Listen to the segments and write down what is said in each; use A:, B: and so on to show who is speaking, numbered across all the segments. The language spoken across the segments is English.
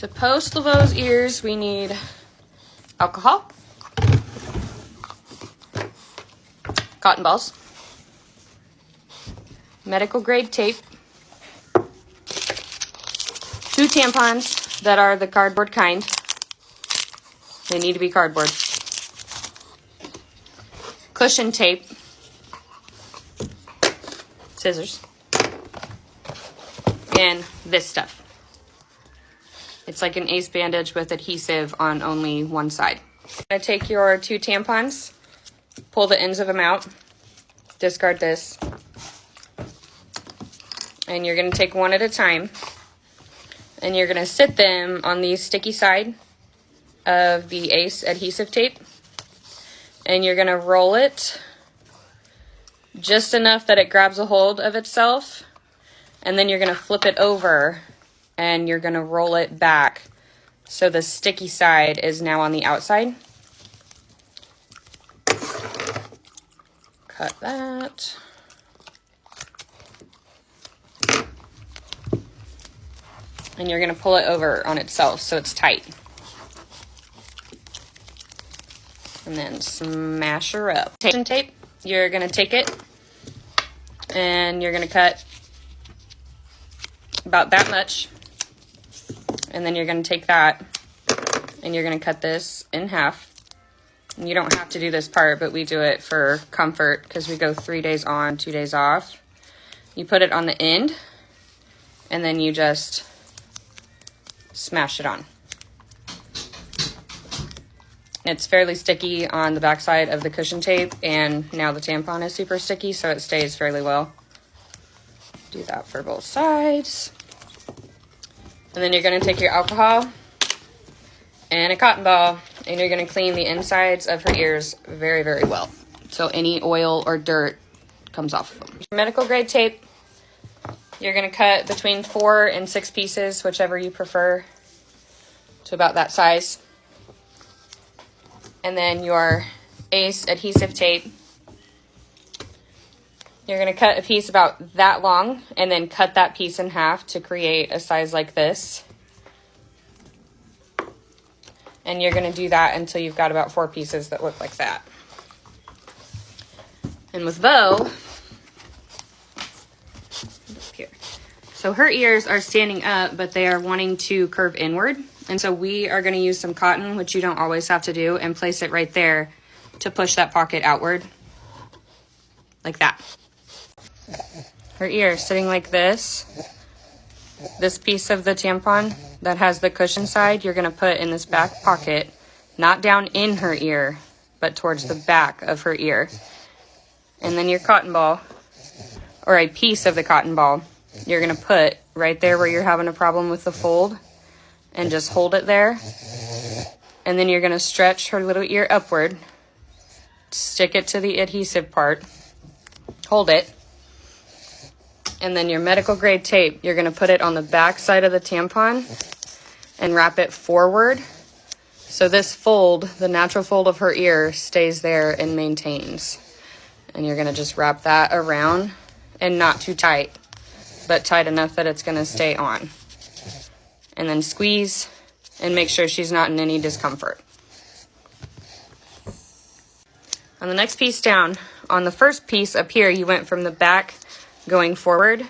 A: To post Laveau's ears, we need alcohol, cotton balls, medical grade tape, 2 tampons that are the cardboard kind. They need to be cardboard. Cushion tape, scissors, and this stuff. It's like an ace bandage with adhesive on only one side. You're gonna take your 2 tampons, pull the ends of them out, discard this, and you're gonna take one at a time, and you're gonna sit them on the sticky side of the ace adhesive tape, and you're gonna roll it just enough that it grabs a hold of itself, and then you're gonna flip it over and you're gonna roll it back so the sticky side is now on the outside. Cut that. And you're gonna pull it over on itself so it's tight. And then smash her up. Tape, you're gonna take it and you're gonna cut about that much. And then you're going to take that and you're going to cut this in half. And you don't have to do this part, but we do it for comfort because we go 3 days on, 2 days off. You put it on the end and then you just smash it on. It's fairly sticky on the backside of the cushion tape, and now the tampon is super sticky, so it stays fairly well. Do that for both sides. And then you're going to take your alcohol and a cotton ball, and you're going to clean the insides of her ears very, very well, so any oil or dirt comes off of them. Medical grade tape, you're going to cut between 4 and 6 pieces, whichever you prefer, to about that size. And then your ace adhesive tape, you're going to cut a piece about that long and then cut that piece in half to create a size like this. And you're going to do that until you've got about 4 pieces that look like that. And with Vo, here. So her ears are standing up, but they are wanting to curve inward. And so we are going to use some cotton, which you don't always have to do, and place it right there to push that pocket outward. Like that. Her ear sitting like this. This piece of the tampon that has the cushion side, you're going to put in this back pocket, not down in her ear, but towards the back of her ear. And then your cotton ball, or a piece of the cotton ball, you're going to put right there where you're having a problem with the fold, and just hold it there. And then you're going to stretch her little ear upward, stick it to the adhesive part, hold it, and then your medical grade tape, you're going to put it on the back side of the tampon and wrap it forward. So this fold, the natural fold of her ear, stays there and maintains. And you're going to just wrap that around, and not too tight, but tight enough that it's going to stay on. And then squeeze and make sure she's not in any discomfort. On the next piece down, on the first piece up here, you went from the back going forward.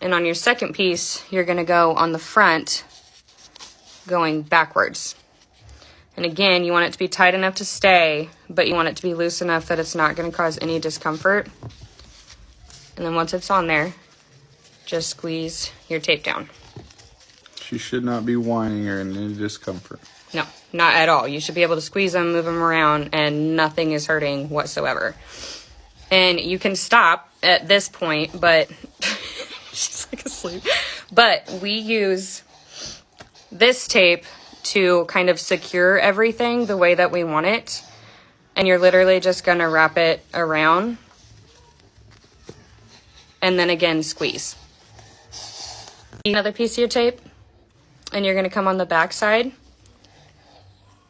A: And on your second piece, you're going to go on the front going backwards. And again, you want it to be tight enough to stay, but you want it to be loose enough that it's not going to cause any discomfort. And then once it's on there, just squeeze your tape down.
B: She should not be whining or in any discomfort.
A: No, not at all. You should be able to squeeze them, move them around, and nothing is hurting whatsoever. And you can stop at this point, but she's like asleep. But we use this tape to kind of secure everything the way that we want it. And you're literally just going to wrap it around. And then again, squeeze. Another piece of your tape. And you're going to come on the back side.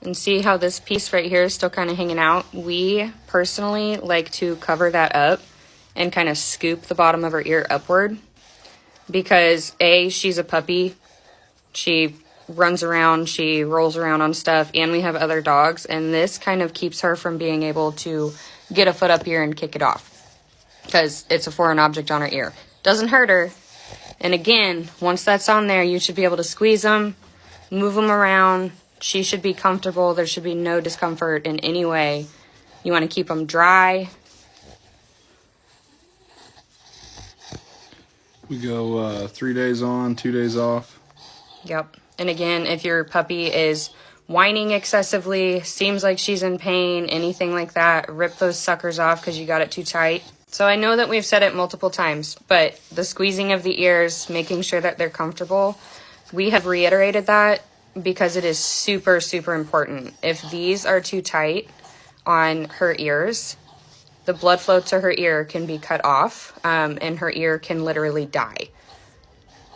A: And see how this piece right here is still kind of hanging out. We personally like to cover that up and kind of scoop the bottom of her ear upward. Because A, she's a puppy. She runs around, she rolls around on stuff, and we have other dogs, and this kind of keeps her from being able to get a foot up here and kick it off because it's a foreign object on her ear. Doesn't hurt her. And again, once that's on there, you should be able to squeeze them, move them around. She should be comfortable. There should be no discomfort in any way. You want to keep them dry.
B: We go 3 days on, 2 days off.
A: Yep. And again, if your puppy is whining excessively, seems like she's in pain, anything like that, rip those suckers off because you got it too tight. So I know that we've said it multiple times, but the squeezing of the ears, making sure that they're comfortable, we have reiterated that because it is super, super important. If these are too tight on her ears, the blood flow to her ear can be cut off, and her ear can literally die.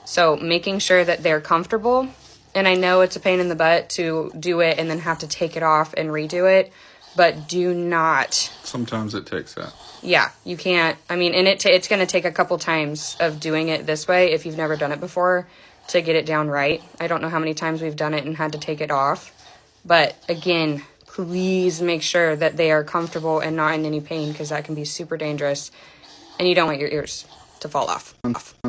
A: So making sure that they're comfortable, and I know it's a pain in the butt to do it and then have to take it off and redo it, but do not.
B: Sometimes it takes that.
A: Yeah, you can't. I mean, and it's going to take a couple times of doing it this way if you've never done it before to get it down right. I don't know how many times we've done it and had to take it off. But again, please make sure that they are comfortable and not in any pain because that can be super dangerous. And you don't want your ears to fall off.